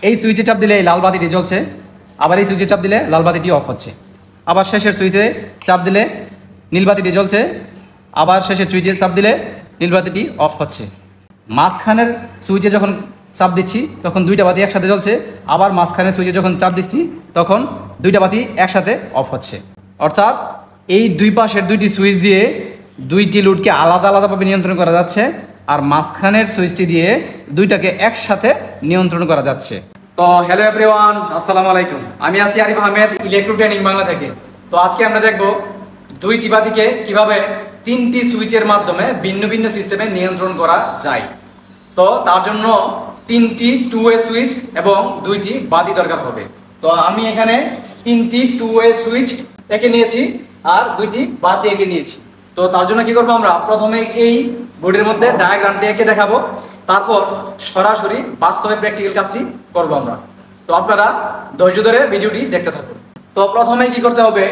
এই সুইচে চাপ দিলে এই লাল বাতিটি জ্বলছে, আবার এই সুইচে চাপ দিলে লাল বাতিটি অফ হচ্ছে, আবার শেষের সুইচে চাপ দিলে নীল বাতিটি জ্বলছে, আবার শেষের সুইচে চাপ দিলে নীল বাতিটি অফ হচ্ছে। মাঝখানের সুইচে যখন চাপ দিচ্ছি তখন দুইটা বাতি একসাথে জ্বলছে, আবার মাঝখানের সুইচে যখন চাপ দিচ্ছি তখন দুইটা বাতি একসাথে অফ হচ্ছে। অর্থাৎ এই দুই পাশের দুইটি সুইচ দিয়ে দুইটি লোডকে আলাদা আলাদাভাবে নিয়ন্ত্রণ করা যাচ্ছে, আর মাঝখানের সুইচটি দিয়ে দুইটাকে একসাথে নিয়ন্ত্রণ করা যাচ্ছে। তো হ্যালো এভরিওয়ান, আসসালামু আলাইকুম। আমি আছি আরিফ আহমেদ, ইলেকট্রো ট্রেনিং বাংলা থেকে। তো আজকে আমরা দেখব দুইটি বাতিকে কিভাবে তিনটি সুইচের মাধ্যমে ভিন্ন ভিন্ন সিস্টেমে নিয়ন্ত্রণ করা যায়। তো তার জন্য তিনটি টু ওয়ে সুইচ এবং দুইটি বাতি দরকার হবে। তো আমি এখানে তিনটি টু ওয়ে সুইচ এঁকে নিয়েছি আর দুইটি বাতি এঁকে নিয়েছি। তো তার জন্য কি করবো, আমরা প্রথমে এই বোর্ডের মধ্যে ডায়াগ্রামটি এঁকে দেখাবো, তারপর সরাসরি বাস্তবে প্র্যাকটিক্যাল কাজটি করবো আমরা। তো আপনারা ধৈর্য ধরে ভিডিওটি দেখতে থাকুন। তো প্রথমে কি করতে হবে,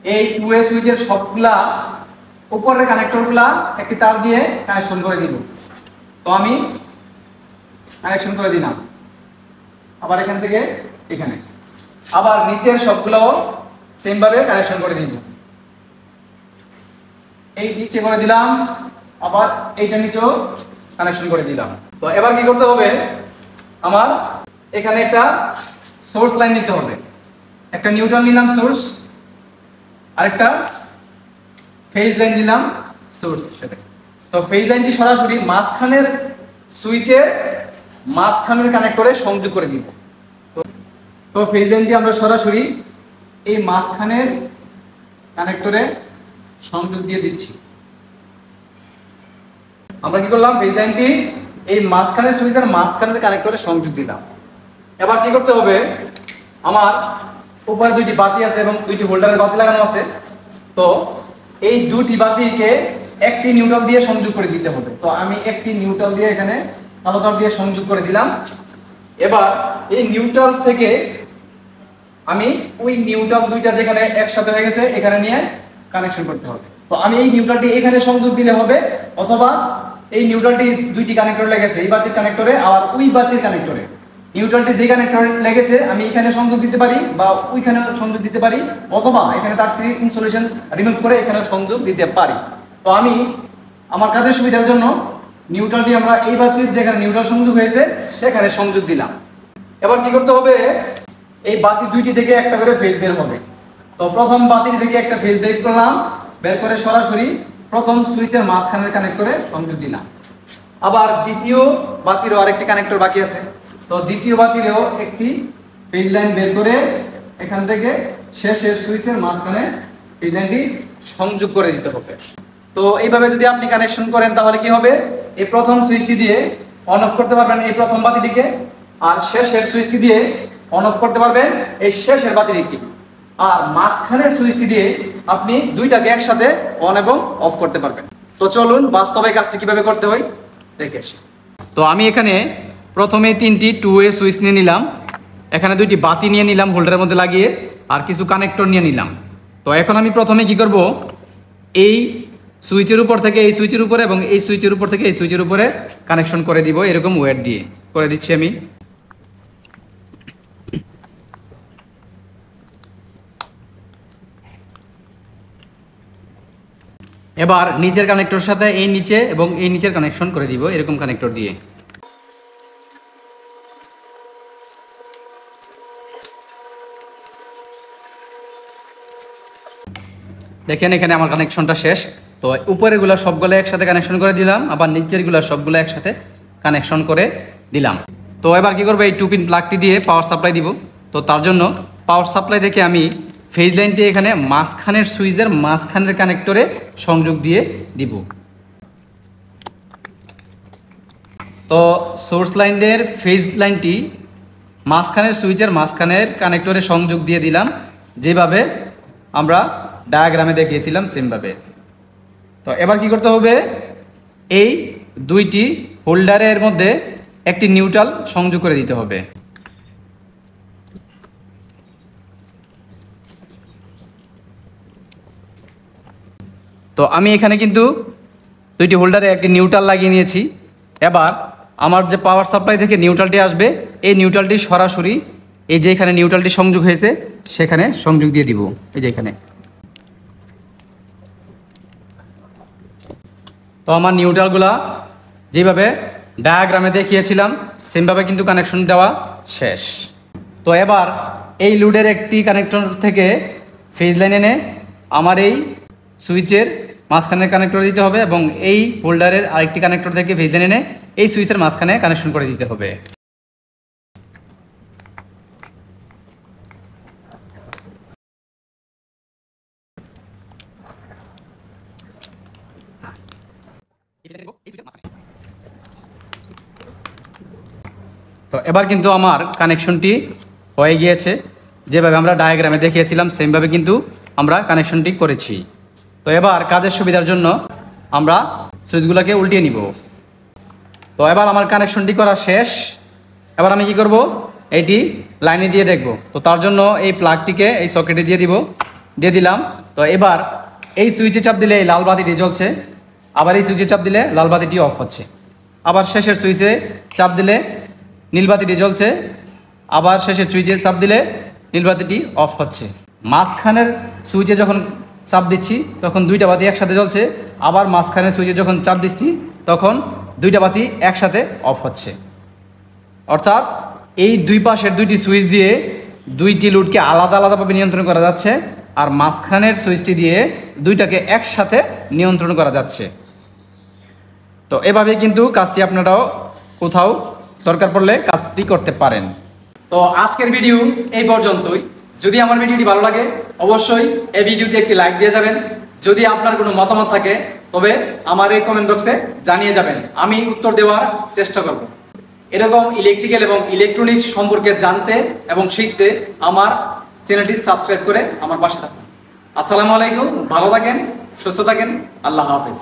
এই টু ওয়ে সুইচের সবগুলা উপরের কানেক্টরগুলা একটি তার দিয়ে কানেকশন করে দিব। তো আমি কানেকশন করে দিলাম, আবার এখান থেকে এখানে, আবার নিচের সবগুলোও সেম ভাবে কানেকশন করে দিব। এই নিচে করে দিলাম, আবার এইটা নিচেও কানেকশন করে দিলাম। তো এবার কি করতে হবে, আমার এখানে একটা সোর্স লাইন নিতে হবে। একটা নিউট্রাল নিলাম সোর্স, আরেকটা ফেজ লাইন নিলাম সোর্স হিসেবে। তো ফেজ লাইনটি সরাসরি মাঝখানের সুইচে মাঝখানের কানেক্টরে সংযোগ করে দিব। তো ফেজ লাইনটি আমরা সরাসরি এই মাঝখানের কানেক্টরে সংযোগ দিয়ে দিচ্ছি। আমরা কি করলাম, ফেজ লাইনটি এই মাঝখানের সুইচের মাঝখানের কানেক্টরে সংযোগ দিলাম। এবার কি করতে হবে, আমার উপরে দুইটি বাতি আছে এবং দুইটি হোল্ডারের বাতি লাগানো আছে। তো এই দুটি বাতিকে একটি নিউট্রাল দিয়ে সংযোগ করে দিতে হবে। তো আমি একটি নিউট্রাল দিয়ে এখানে কালো তার দিয়ে সংযোগ করে দিলাম। এবার এই নিউট্রাল থেকে আমি ওই নিউট্রাল দুইটা যেখানে একসাথে হয়ে গেছে এখানে নিয়ে কানেকশন করতে হবে। তো আমি এই নিউট্রালটি এখানে সংযোগ দিলে হবে, অথবা এই নিউট্রালটি দুইটি কানেক্টর লেগেছে, এই বাতির কানেক্টরে আর ওই বাতির কানেক্টরে। নিউট্রালটি যে কানেক্টরে লেগেছে আমি এখানে সংযোগ দিতে পারি বা ওইখানে সংযোগ দিতে পারি, অথবা এখানে তারটি ইনসুলেশন রিমুভ করে এখানে সংযোগ দিতে পারি। তো আমি আমার কাজের সুবিধার জন্য নিউট্রালটি আমরা এই বাতির যেখানে নিউট্রাল সংযোগ হয়েছে সেখানে সংযোগ দিলাম। এবার কি করতে হবে, এই বাতি দুইটি থেকে একটা করে ফেজ বের হবে। তো প্রথম বাতি থেকে একটা ফেজ বের করলাম, বের করে সরাসরি প্রথম সুইচের মাঝখানের কানেক্টরে সংযোগ দিলাম। আবার দ্বিতীয় বাতিরও আরেকটি কানেক্টর বাকি আছে। তো দ্বিতীয় বাতিরেও একটি ফেজ লাইন বের করে এখান থেকে শেষের সুইচের মাঝখানে ফেজ লাইনটি সংযোগ করে দিতে হবে। তো এইভাবে যদি আপনি কানেকশন করেন তাহলে কি হবে, এই প্রথম সুইচটি দিয়ে অন অফ করতে পারবেন এই প্রথম বাতিটিকে, আর শেষের সুইচটি দিয়ে অন অফ করতে পারবেন এই শেষের বাতিটিকে, আর মাঝখানের সুইচটি দিয়ে আপনি দুইটাকে একসাথে অন এবং অফ করতে পারবেন। তো চলুন বাস্তবে কাজটি কিভাবে করতে হয় দেখে আসি। তো আমি এখানে প্রথমে তিনটি টু ওয়ে সুইচ নিয়ে নিলাম, এখানে দুইটি বাতি নিয়ে নিলাম হোল্ডারের মধ্যে লাগিয়ে, আর কিছু কানেক্টর নিয়ে নিলাম। তো এখন আমি প্রথমে কি করব, এই সুইচের উপর থেকে এই সুইচের উপরে এবং এই সুইচের উপর থেকে এই সুইচের উপরে কানেকশন করে দিব, এরকম ওয়্যার দিয়ে করে দিচ্ছি আমি। এবার নিচের কানেক্টর সাথে এই নিচে এবং এই নিচের কানেকশন করে দিব এরকম কানেক্টর দিয়ে। দেখেন এখানে আমার কানেকশনটা শেষ। তো উপরের গুলা সবগুলো একসাথে কানেকশন করে দিলাম, আবার নিচের গুলা সবগুলো একসাথে কানেকশন করে দিলাম। তো এবার কি করবো, এই টু পিন প্লাগটি দিয়ে পাওয়ার সাপ্লাই দিব। তো তার জন্য পাওয়ার সাপ্লাই থেকে আমি ফেজ লাইনটি এখানে মাঝখানের সুইচের মাঝখানের কানেক্টরে সংযোগ দিয়ে দিব। তো সোর্স লাইনের ফেজ লাইনটি মাঝখানের সুইচের মাঝখানের কানেক্টরে সংযোগ দিয়ে দিলাম, যেভাবে আমরা ডায়াগ্রামে দেখিয়েছিলাম সেমভাবে। তো এবার কি করতে হবে, এই দুইটি হোল্ডারের মধ্যে একটি নিউট্রাল সংযোগ করে দিতে হবে। তো আমি এখানে কিন্তু দুইটি হোল্ডারে একটি নিউট্রাল লাগিয়ে নিয়েছি। এবার আমার যে পাওয়ার সাপ্লাই থেকে নিউট্রালটি আসবে, এই নিউট্রালটি সরাসরি এই যে এখানে নিউট্রালটি সংযোগ হয়েছে সেখানে সংযোগ দিয়ে দিব। এই যে এখানে তো আমার নিউট্রালগুলা যেভাবে ডায়াগ্রামে দেখিয়েছিলাম সেমভাবে কিন্তু কানেকশন দেওয়া শেষ। তো এবার এই লোডের একটি কানেক্টর থেকে ফেজ লাইন এনে আমার এই সুইচের মাঝখানে কানেক্টর দিতে হবে এবং এই হোল্ডারের আরেকটি কানেক্টর থেকে ফেজ লাইন এনে এই সুইচের মাঝখানে কানেকশন করে দিতে হবে। তো এবার কিন্তু আমার কানেকশনটি হয়ে গিয়েছে, যেভাবে আমরা ডায়াগ্রামে দেখিয়েছিলাম সেমভাবে কিন্তু আমরা কানেকশনটি করেছি। তো এবার কাজের সুবিধার জন্য আমরা সুইচগুলোকে উল্টিয়ে নিব। তো এবার আমার কানেকশনটি করা শেষ। এবার আমি কি করব, এটি লাইনে দিয়ে দেখব। তো তার জন্য এই প্লাগটিকে এই সকেটে দিয়ে দিলাম। তো এবার এই সুইচে চাপ দিলে এই লাল বাতিটি জ্বলছে, আবার এই সুইচে চাপ দিলে লাল বাতিটি অফ হচ্ছে, আবার শেষের সুইচে চাপ দিলে নীল বাতিটি জ্বলছে, আবার শেষের সুইচে চাপ দিলে নীল বাতিটি অফ হচ্ছে। মাঝখানের সুইচে যখন চাপ দিচ্ছি তখন দুইটা বাতি একসাথে জ্বলছে, আবার মাঝখানের সুইচে যখন চাপ দিচ্ছি তখন দুইটা বাতি একসাথে অফ হচ্ছে। অর্থাৎ এই দুই পাশের দুইটি সুইচ দিয়ে দুইটি লোডকে আলাদা আলাদাভাবে নিয়ন্ত্রণ করা যাচ্ছে, আর মাঝখানের সুইচটি দিয়ে দুইটাকে একসাথে নিয়ন্ত্রণ করা যাচ্ছে। তো এভাবে কিন্তু কাজটি আপনারাও কোথাও দরকার পড়লে কাজটি করতে পারেন। তো আজকের ভিডিও এই পর্যন্তই। যদি আমার ভিডিওটি ভালো লাগে অবশ্যই এই ভিডিওতে একটি লাইক দিয়ে যাবেন। যদি আপনার কোনো মতামত থাকে তবে আমার এই কমেন্ট বক্সে জানিয়ে যাবেন, আমি উত্তর দেওয়ার চেষ্টা করব। এরকম ইলেকট্রিক্যাল এবং ইলেকট্রনিক্স সম্পর্কে জানতে এবং শিখতে আমার চ্যানেলটি সাবস্ক্রাইব করে আমার পাশে থাকুন। আসসালামু আলাইকুম, ভালো থাকেন, সুস্থ থাকেন, আল্লাহ হাফেজ।